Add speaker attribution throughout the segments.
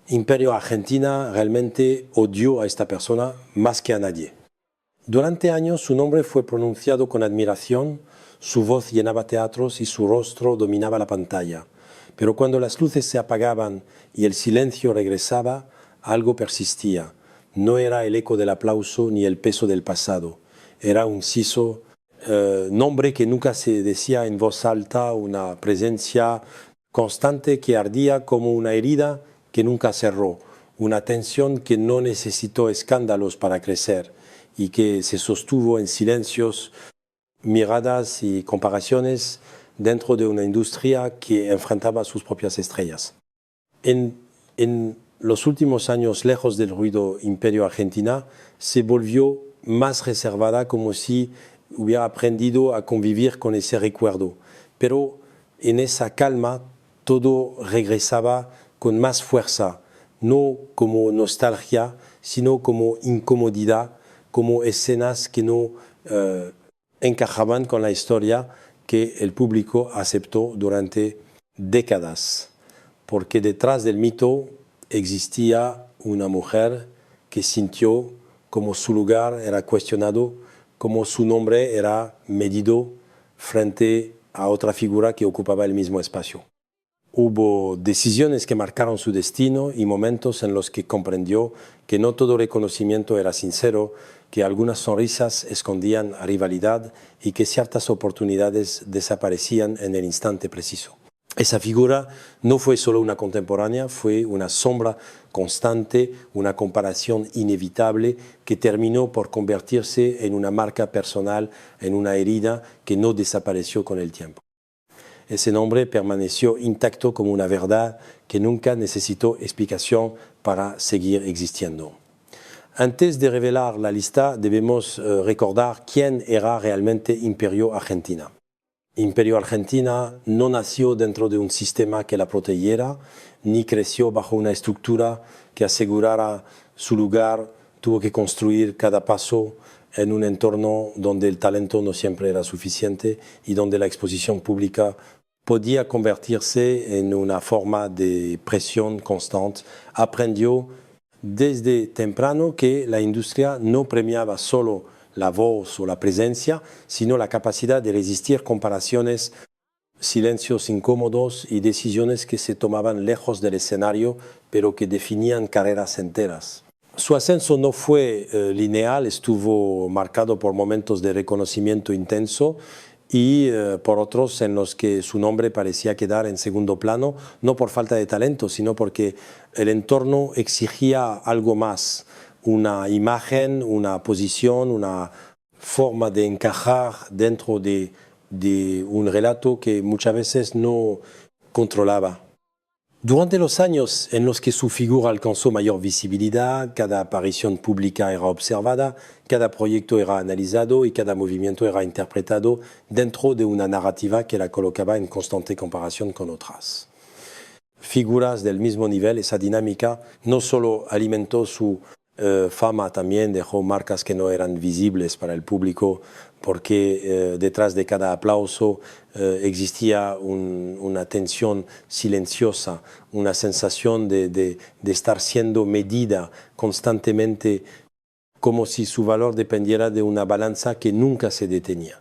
Speaker 1: Imperio Argentina realmente odió a esta persona más que a nadie. Durante años su nombre fue pronunciado con admiración, su voz llenaba teatros y su rostro dominaba la pantalla. Pero cuando las luces se apagaban y el silencio regresaba, algo persistía. No era el eco del aplauso ni el peso del pasado. Era un siso nombre que nunca se decía en voz alta, una presencia constante que ardía como una herida que nunca cerró, una tensión que no necesitó escándalos para crecer y que se sostuvo en silencios, miradas y comparaciones dentro de una industria que enfrentaba sus propias estrellas. En los últimos años, lejos del ruido Imperio Argentina, se volvió más reservada, como si hubiera aprendido a convivir con ese recuerdo. Pero en esa calma todo regresaba con más fuerza, no como nostalgia, sino como incomodidad, como escenas que no encajaban con la historia que el público aceptó durante décadas, porque detrás del mito existía una mujer que sintió como su lugar era cuestionado, como su nombre era medido frente a otra figura que ocupaba el mismo espacio. Hubo decisiones que marcaron su destino y momentos en los que comprendió que no todo reconocimiento era sincero, que algunas sonrisas escondían rivalidad y que ciertas oportunidades desaparecían en el instante preciso. Esa figura no fue solo una contemporánea, fue una sombra constante, una comparación inevitable que terminó por convertirse en una marca personal, en una herida que no desapareció con el tiempo. Ese nombre permaneció intacto como una verdad que nunca necesitó explicación para seguir existiendo. Antes de revelar la lista, debemos recordar quién era realmente Imperio Argentina. Imperio Argentina no nació dentro de un sistema que la protegiera, ni creció bajo una estructura que asegurara su lugar. Tuvo que construir cada paso en un entorno donde el talento no siempre era suficiente y donde la exposición pública podía convertirse en una forma de presión constante. Aprendió desde temprano que la industria no premiaba solo la voz o la presencia, sino la capacidad de resistir comparaciones, silencios incómodos y decisiones que se tomaban lejos del escenario, pero que definían carreras enteras. Su ascenso no fue lineal, estuvo marcado por momentos de reconocimiento intenso y por otros en los que su nombre parecía quedar en segundo plano, no por falta de talento, sino porque el entorno exigía algo más, una imagen, una posición, una forma de encajar dentro de un relato que muchas veces no controlaba. Durante los años en los que su figura alcanzó mayor visibilidad, cada aparición pública era observada, cada proyecto era analizado y cada movimiento era interpretado dentro de una narrativa que la colocaba en constante comparación con otras. Figuras del mismo nivel, esa dinámica no solo alimentó su fama, también dejó marcas que no eran visibles para el público, porque detrás de cada aplauso existía una tensión silenciosa, una sensación de estar siendo medida constantemente, como si su valor dependiera de una balanza que nunca se detenía.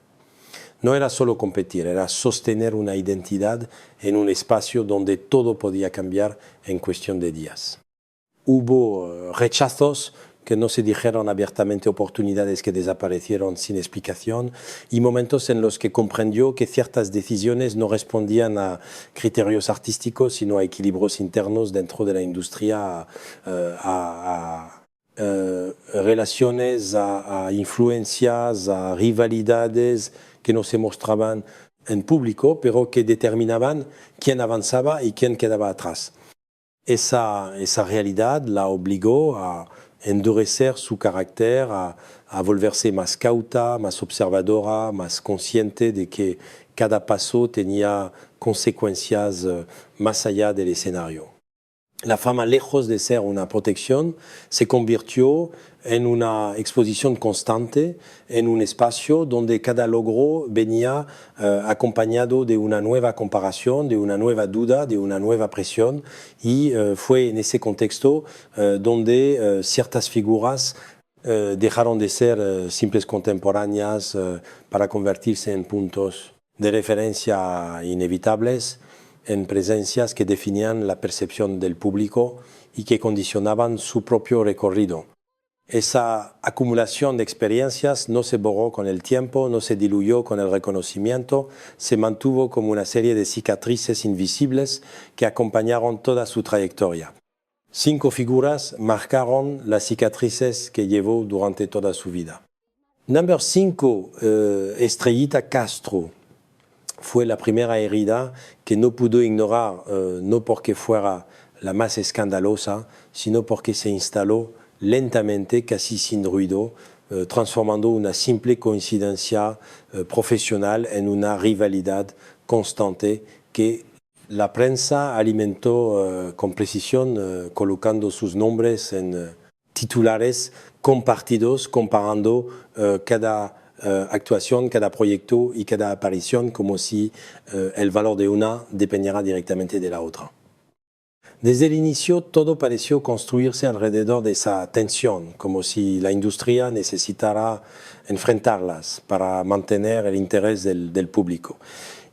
Speaker 1: No era solo competir, era sostener una identidad en un espacio donde todo podía cambiar en cuestión de días. Hubo rechazos que no se dijeron abiertamente, oportunidades que desaparecieron sin explicación y momentos en los que comprendió que ciertas decisiones no respondían a criterios artísticos, sino a equilibrios internos dentro de la industria, a relaciones, a influencias, a rivalidades que no se mostraban en público, pero que determinaban quién avanzaba y quién quedaba atrás. Esa realidad la obligó a endurecer su carácter, a volverse más cauta, más observadora, más consciente de que cada paso tenía consecuencias más allá del escenario. La fama, lejos de ser una protección, se convirtió en una exposición constante, en un espacio donde cada logro venía acompañado de una nueva comparación, de una nueva duda, de una nueva presión, y fue en ese contexto donde ciertas figuras dejaron de ser simples contemporáneas para convertirse en puntos de referencia inevitables, en presencias que definían la percepción del público y que condicionaban su propio recorrido. Esa acumulación de experiencias no se borró con el tiempo, no se diluyó con el reconocimiento, se mantuvo como una serie de cicatrices invisibles que acompañaron toda su trayectoria. 5 figuras marcaron las cicatrices que llevó durante toda su vida. Number 5, Estrellita Castro. Fue la primera herida que no pudo ignorar, no porque fuera la más escandalosa, sino porque se instaló lentamente, casi sin ruido, transformando una simple coincidencia profesional en una rivalidad constante que la prensa alimentó con precisión, colocando sus nombres en titulares compartidos, comparando cada actuación, cada proyecto y cada aparición como si el valor de una dependiera directamente de la otra. Desde el inicio todo pareció construirse alrededor de esa tensión, como si la industria necesitara enfrentarlas para mantener el interés del público.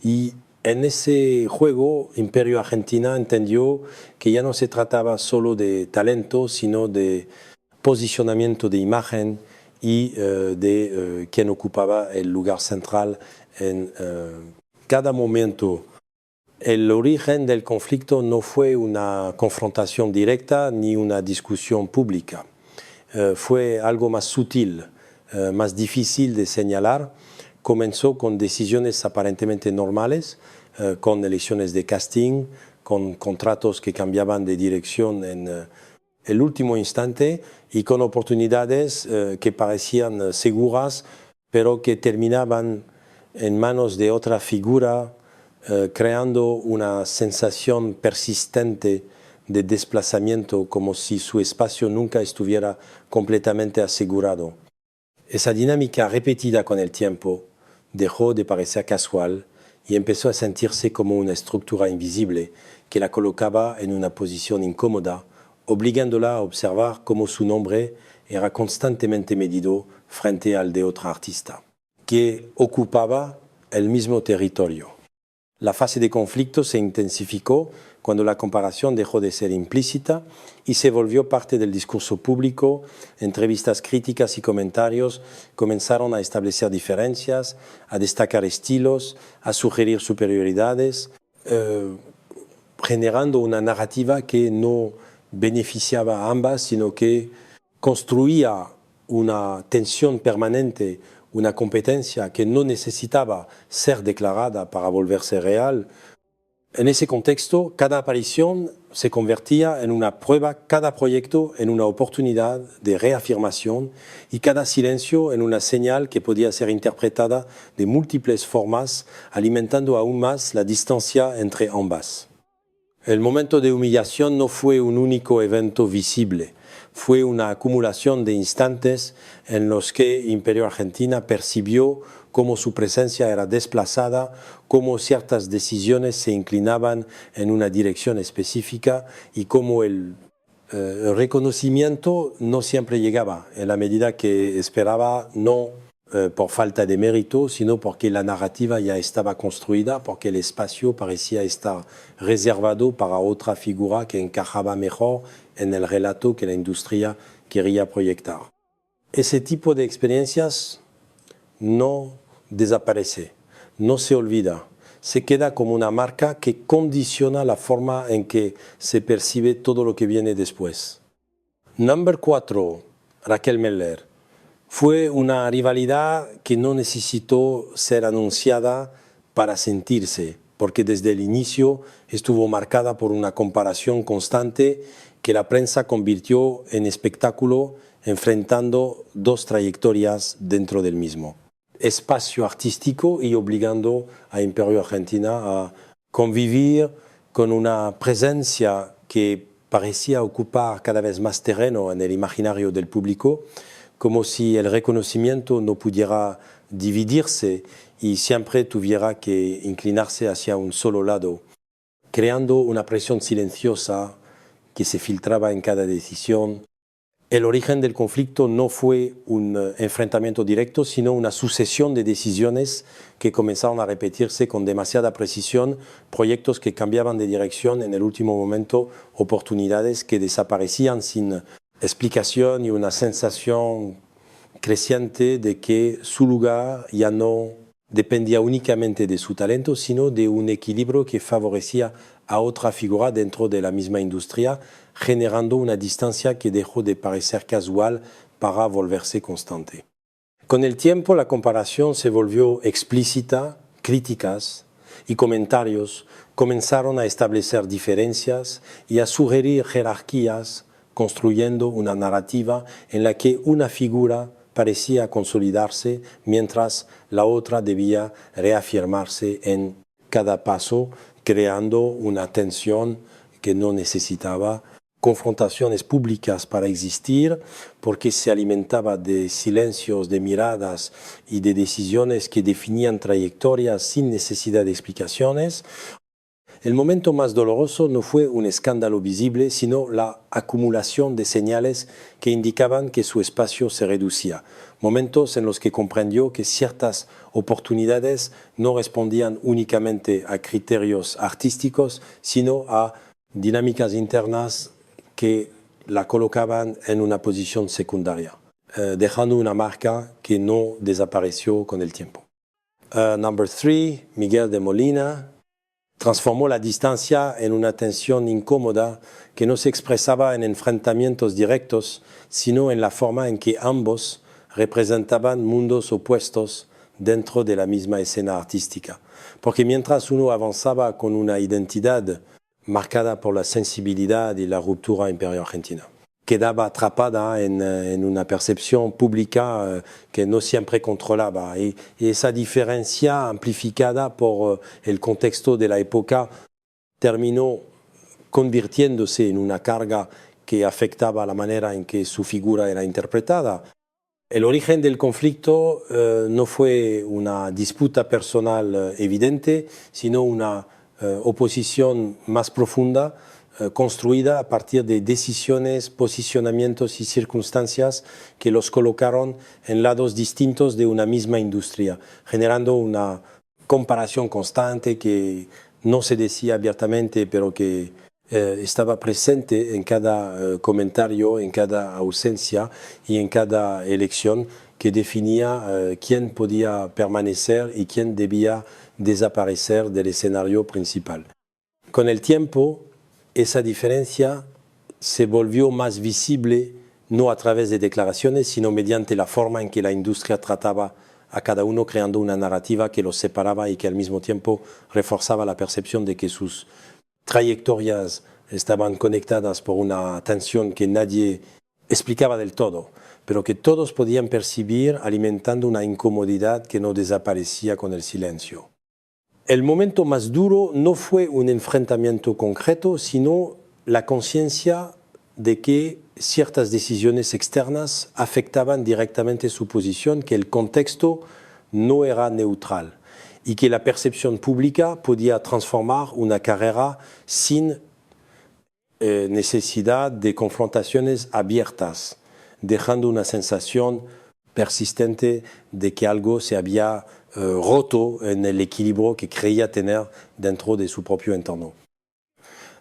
Speaker 1: Y en ese juego, Imperio Argentina entendió que ya no se trataba solo de talento, sino de posicionamiento de imagen y de quien ocupaba el lugar central en cada momento. El origen del conflicto no fue una confrontación directa ni una discusión pública. Fue algo más sutil, más difícil de señalar. Comenzó con decisiones aparentemente normales, con elecciones de casting, con contratos que cambiaban de dirección en el último instante y con oportunidades que parecían seguras, pero que terminaban en manos de otra figura, creando una sensación persistente de desplazamiento, como si su espacio nunca estuviera completamente asegurado. Esa dinámica repetida con el tiempo dejó de parecer casual y empezó a sentirse como una estructura invisible que la colocaba en una posición incómoda, obligándola a observar cómo su nombre era constantemente medido frente al de otra artista, que ocupaba el mismo territorio. La fase de conflicto se intensificó cuando la comparación dejó de ser implícita y se volvió parte del discurso público. Entrevistas críticas y comentarios comenzaron a establecer diferencias, a destacar estilos, a sugerir superioridades, generando una narrativa que no beneficiaba a ambas, sino que construía una tensión permanente, una competencia que no necesitaba ser declarada para volverse real. En ese contexto, cada aparición se convertía en una prueba, cada proyecto en una oportunidad de reafirmación y cada silencio en una señal que podía ser interpretada de múltiples formas, alimentando aún más la distancia entre ambas. El momento de humillación no fue un único evento visible, fue una acumulación de instantes en los que Imperio Argentina percibió cómo su presencia era desplazada, cómo ciertas decisiones se inclinaban en una dirección específica y cómo el reconocimiento no siempre llegaba en la medida que esperaba, no por falta de mérito, sino porque la narrativa ya estaba construida, porque el espacio parecía estar reservado para otra figura que encajaba mejor en el relato que la industria quería proyectar. Ese tipo de experiencias no desaparece, no se olvida, se queda como una marca que condiciona la forma en que se percibe todo lo que viene después. Number 4, Raquel Meller. Fue una rivalidad que no necesitó ser anunciada para sentirse, porque desde el inicio estuvo marcada por una comparación constante que la prensa convirtió en espectáculo, enfrentando dos trayectorias dentro del mismo espacio artístico y obligando a Imperio Argentina a convivir con una presencia que parecía ocupar cada vez más terreno en el imaginario del público, como si el reconocimiento no pudiera dividirse y siempre tuviera que inclinarse hacia un solo lado, creando una presión silenciosa que se filtraba en cada decisión. El origen del conflicto no fue un enfrentamiento directo, sino una sucesión de decisiones que comenzaron a repetirse con demasiada precisión, proyectos que cambiaban de dirección en el último momento, oportunidades que desaparecían sin explicación y una sensación creciente de que su lugar ya no dependía únicamente de su talento, sino de un equilibrio que favorecía a otra figura dentro de la misma industria, generando una distancia que dejó de parecer casual para volverse constante. Con el tiempo la comparación se volvió explícita, críticas y comentarios comenzaron a establecer diferencias y a sugerir jerarquías, construyendo una narrativa en la que una figura parecía consolidarse mientras la otra debía reafirmarse en cada paso, creando una tensión que no necesitaba confrontaciones públicas para existir, porque se alimentaba de silencios, de miradas y de decisiones que definían trayectorias sin necesidad de explicaciones. El momento más doloroso no fue un escándalo visible, sino la acumulación de señales que indicaban que su espacio se reducía. Momentos en los que comprendió que ciertas oportunidades no respondían únicamente a criterios artísticos, sino a dinámicas internas que la colocaban en una posición secundaria, dejando una marca que no desapareció con el tiempo. Number 3, Miguel de Molina, transformó la distancia en una tensión incómoda que no se expresaba en enfrentamientos directos, sino en la forma en que ambos representaban mundos opuestos dentro de la misma escena artística. Porque mientras uno avanzaba con una identidad marcada por la sensibilidad y la ruptura imperio-argentina, quedaba atrapada en una percepción pública que no siempre controlaba. Y esa diferencia amplificada por el contexto de la época terminó convirtiéndose en una carga que afectaba la manera en que su figura era interpretada. El origen del conflicto no fue una disputa personal evidente, sino una oposición más profunda, construida a partir de decisiones, posicionamientos y circunstancias que los colocaron en lados distintos de una misma industria, generando una comparación constante que no se decía abiertamente, pero que estaba presente en cada comentario, en cada ausencia y en cada elección que definía quién podía permanecer y quién debía desaparecer del escenario principal. Con el tiempo, esa diferencia se volvió más visible no a través de declaraciones, sino mediante la forma en que la industria trataba a cada uno, creando una narrativa que los separaba y que al mismo tiempo reforzaba la percepción de que sus trayectorias estaban conectadas por una tensión que nadie explicaba del todo, pero que todos podían percibir, alimentando una incomodidad que no desaparecía con el silencio. El momento más duro no fue un enfrentamiento concreto, sino la conciencia de que ciertas decisiones externas afectaban directamente su posición, que el contexto no era neutral y que la percepción pública podía transformar una carrera sin necesidad de confrontaciones abiertas, dejando una sensación persistente de que algo se había roto en el equilibrio que creía tener dentro de su propio entorno.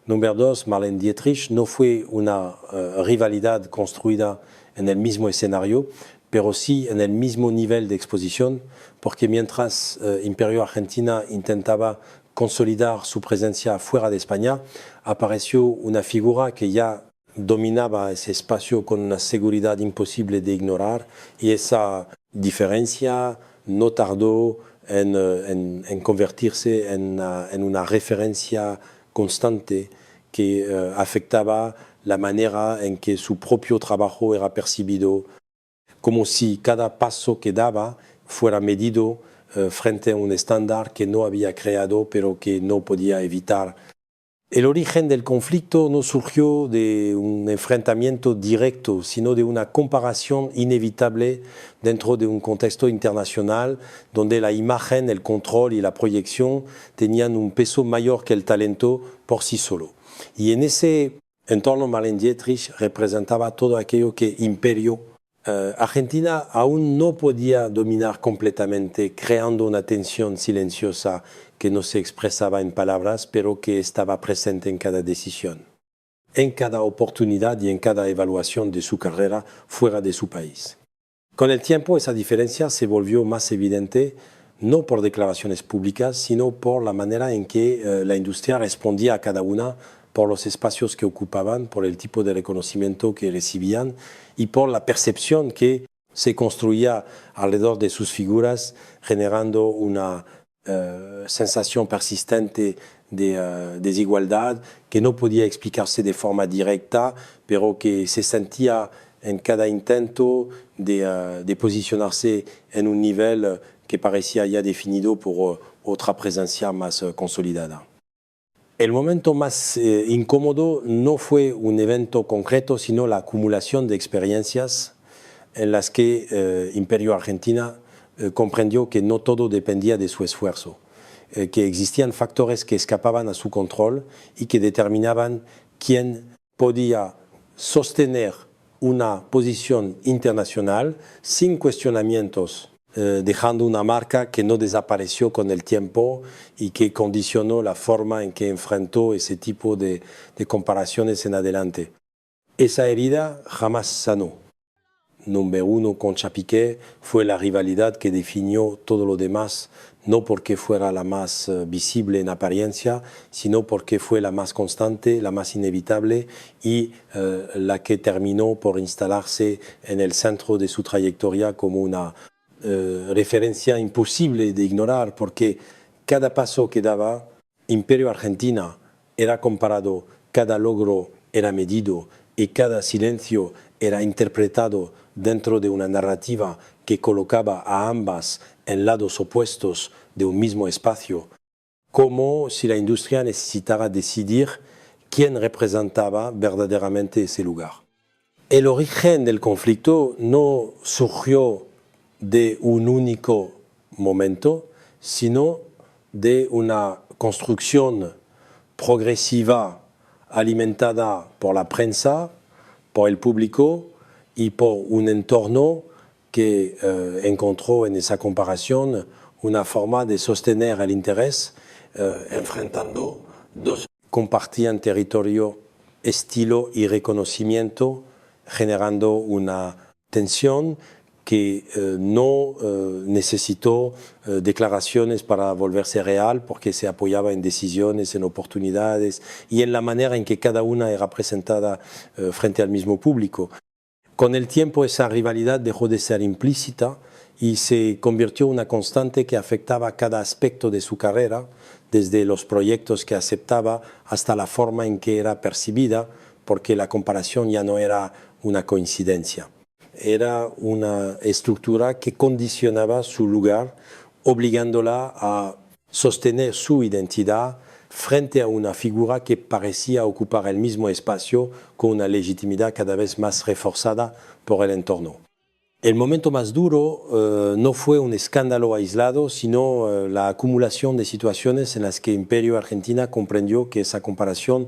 Speaker 1: Número 2, Marlene Dietrich, no fue una rivalidad construida en el mismo escenario, pero sí en el mismo nivel de exposición, porque mientras Imperio Argentina intentaba consolidar su presencia fuera de España, apareció una figura que ya dominaba ese espacio con una seguridad imposible de ignorar, y esa diferencia no tardó en convertirse en una referencia constante que afectaba la manera en que su propio trabajo era percibido, como si cada paso que daba fuera medido frente a un estándar que no había creado, pero que no podía evitar El origen del conflicto no surgió de un enfrentamiento directo, sino de una comparación inevitable dentro de un contexto internacional donde la imagen, el control y la proyección tenían un peso mayor que el talento por sí solo. Y en ese entorno, Marlene Dietrich representaba todo aquello que imperio. Argentina aún no podía dominar completamente, creando una tensión silenciosa que no se expresaba en palabras, pero que estaba presente en cada decisión, en cada oportunidad y en cada evaluación de su carrera fuera de su país. Con el tiempo, esa diferencia se volvió más evidente, no por declaraciones públicas, sino por la manera en que la industria respondía a cada una, por los espacios que ocupaban, por el tipo de reconocimiento que recibían y por la percepción que se construía alrededor de sus figuras, generando una sensación persistente de desigualdad que no podía explicarse de forma directa, pero que se sentía en cada intento de posicionarse en un nivel que parecía ya definido por otra presencia más consolidada. El momento más incómodo no fue un evento concreto, sino la acumulación de experiencias en las que Imperio Argentina comprendió que no todo dependía de su esfuerzo, que existían factores que escapaban a su control y que determinaban quién podía sostener una posición internacional sin cuestionamientos, dejando una marca que no desapareció con el tiempo y que condicionó la forma en que enfrentó ese tipo de comparaciones en adelante. Esa herida jamás sanó. Número uno, Concha Piqué fue la rivalidad que definió todo lo demás, no porque fuera la más visible en apariencia, sino porque fue la más constante, la más inevitable y la que terminó por instalarse en el centro de su trayectoria como una referencia imposible de ignorar, porque cada paso que daba, Imperio Argentina era comparado, cada logro era medido y cada silencio era interpretado dentro de una narrativa que colocaba a ambas en lados opuestos de un mismo espacio, como si la industria necesitara decidir quién representaba verdaderamente ese lugar. El origen del conflicto no surgió de un único momento, sino de una construcción progresiva alimentada por la prensa, por el público y por un entorno que encontró en esa comparación una forma de sostener el interés enfrentando dos. Compartían territorio, estilo y reconocimiento, generando una tensión que no necesitó declaraciones para volverse real, porque se apoyaba en decisiones, en oportunidades y en la manera en que cada una era presentada frente al mismo público. Con el tiempo esa rivalidad dejó de ser implícita y se convirtió en una constante que afectaba cada aspecto de su carrera, desde los proyectos que aceptaba hasta la forma en que era percibida, porque la comparación ya no era una coincidencia. Era una estructura que condicionaba su lugar, obligándola a sostener su identidad frente a una figura que parecía ocupar el mismo espacio con una legitimidad cada vez más reforzada por el entorno. El momento más duro no fue un escándalo aislado, sino la acumulación de situaciones en las que Imperio Argentina comprendió que esa comparación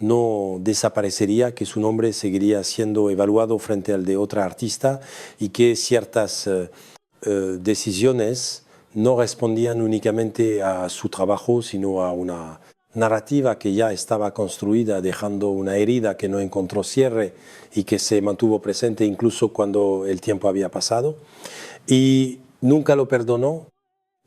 Speaker 1: no desaparecería, que su nombre seguiría siendo evaluado frente al de otra artista y que ciertas decisiones no respondían únicamente a su trabajo, sino a una narrativa que ya estaba construida, dejando una herida que no encontró cierre y que se mantuvo presente incluso cuando el tiempo había pasado. Y nunca lo perdonó.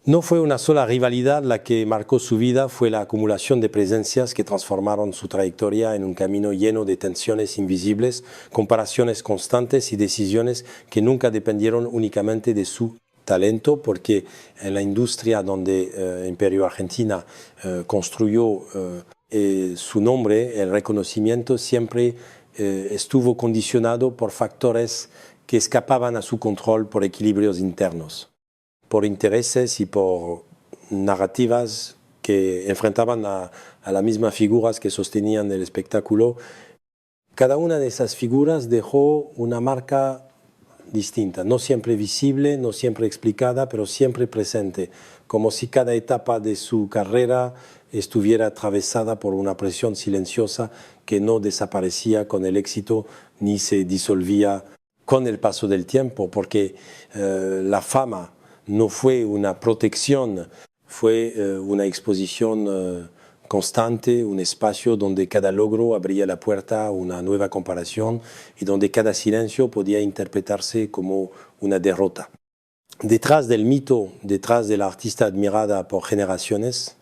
Speaker 1: No fue una sola rivalidad la que marcó su vida, fue la acumulación de presencias que transformaron su trayectoria en un camino lleno de tensiones invisibles, comparaciones constantes y decisiones que nunca dependieron únicamente de su talento, porque en la industria donde Imperio Argentina construyó su nombre, el reconocimiento siempre estuvo condicionado por factores que escapaban a su control por equilibrios internos, por intereses y por narrativas que enfrentaban a las mismas figuras que sostenían el espectáculo. Cada una de esas figuras dejó una marca distinta, no siempre visible, no siempre explicada, pero siempre presente, como si cada etapa de su carrera estuviera atravesada por una presión silenciosa que no desaparecía con el éxito ni se disolvía con el paso del tiempo, porque la fama no fue una protección, fue una exposición constante, un espacio donde cada logro abría la puerta a una nueva comparación y donde cada silencio podía interpretarse como una derrota. Detrás del mito, detrás de la artista admirada por generaciones,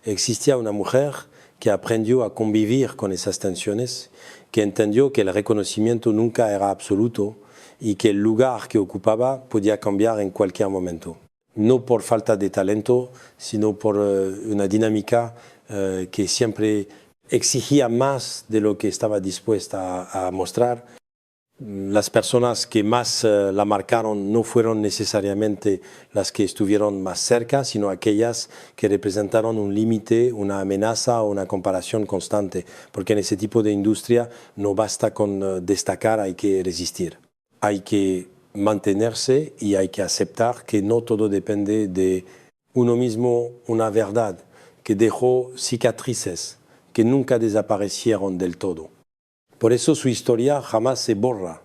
Speaker 1: existía una mujer que aprendió a convivir con esas tensiones, que entendió que el reconocimiento nunca era absoluto y que el lugar que ocupaba podía cambiar en cualquier momento. No por falta de talento, sino por una dinámica que siempre exigía más de lo que estaba dispuesta a mostrar. Las personas que más la marcaron no fueron necesariamente las que estuvieron más cerca, sino aquellas que representaron un límite, una amenaza o una comparación constante, porque en ese tipo de industria no basta con destacar, hay que resistir. Hay que mantenerse y hay que aceptar que no todo depende de uno mismo, una verdad que dejó cicatrices que nunca desaparecieron del todo. Por eso su historia jamás se borra.